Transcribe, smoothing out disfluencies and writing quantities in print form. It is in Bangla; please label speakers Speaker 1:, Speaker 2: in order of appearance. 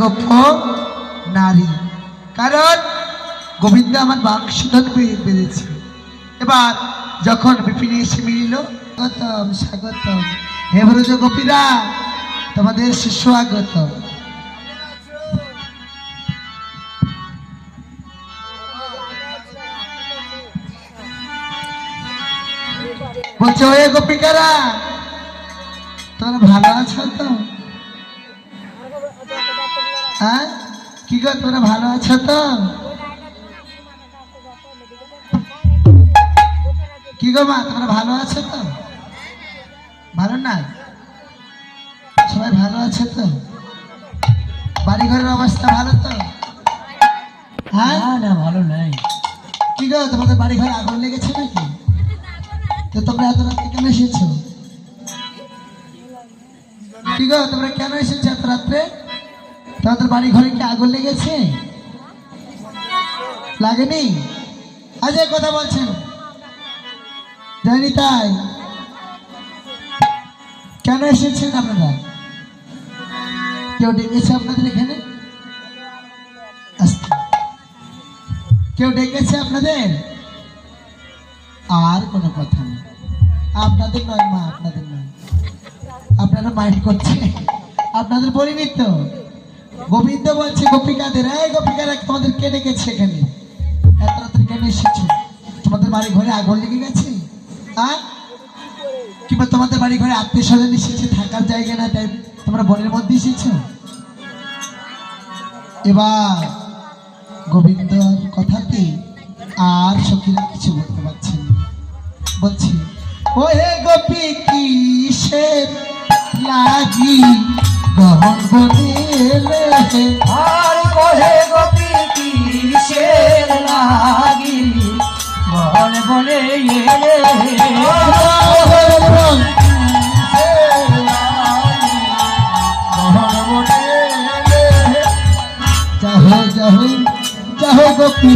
Speaker 1: গোপ নারী, কারণ গোবিন্দ আমার বাক্সধন বেঁধেছে। এবার যখন বিপিনে এসে মিলিল, স্বাগতম স্বাগতম, হে ব্রজ গোপীরা, তোমাদের সুস্বাগত। বলছে ওই গোপিকারা, তোমরা ভালো আছো তো? হ্যাঁ, কি গো, তোমরা ভালো আছো তো? কি গো মা, তোমরা ভালো আছো তো? ভালো না? সবাই ভালো আছে তো? বাড়ি ঘরের অবস্থা ভালো তো? হ্যাঁ
Speaker 2: না, ভালো নাই।
Speaker 1: কি গো, তোমাদের বাড়ি ঘরে আগুন লেগেছে নাকি? তো তোমরা এত রাত্রে কেন এসেছো? কি গো, তোমরা কেন এসেছো এত রাত্রে? তোমাদের বাড়ি ঘরে কি আগুন লেগেছে? লাগেনি? আজ কথা বলছেন জানি, তাই কেন এসেছেন আপনারা? কেউ ডেকেছে আপনাদের এখানে? কেউ ডেকেছে আপনাদের? আর কোনো কথা নেই, আপনাদের নয় মা, আপনাদের নয়। আপনারা মাইন্ড করছে, আপনাদের বলিনি তো। গোবিন্দ বলছে গোপিকাদের, এই গোপিকারা, তোমাদের কে ডেকেছে এখানে? এত রাত্রে কেন এসেছো? তোমাদের বাড়ি ঘরে আগুন লেগে গেছে? হ্যাঁ, কিংবা তোমাদের বাড়ি ঘরে আত্মীয় স্বজন এসেছে, থাকার জায়গা না, তাই তোমরা বনের মধ্যে এসেছো? এবার গোবিন্দর কথাতে আর সখীরা কিছু বলতে পারছেন না। বলছি, ও হে গোপী, কিসের লাগি গহন বনে এলে?
Speaker 2: আর কহে গোপী, কিসের লাগি বন বনে এলে?
Speaker 1: যাহো যাহো যাহো গোপী,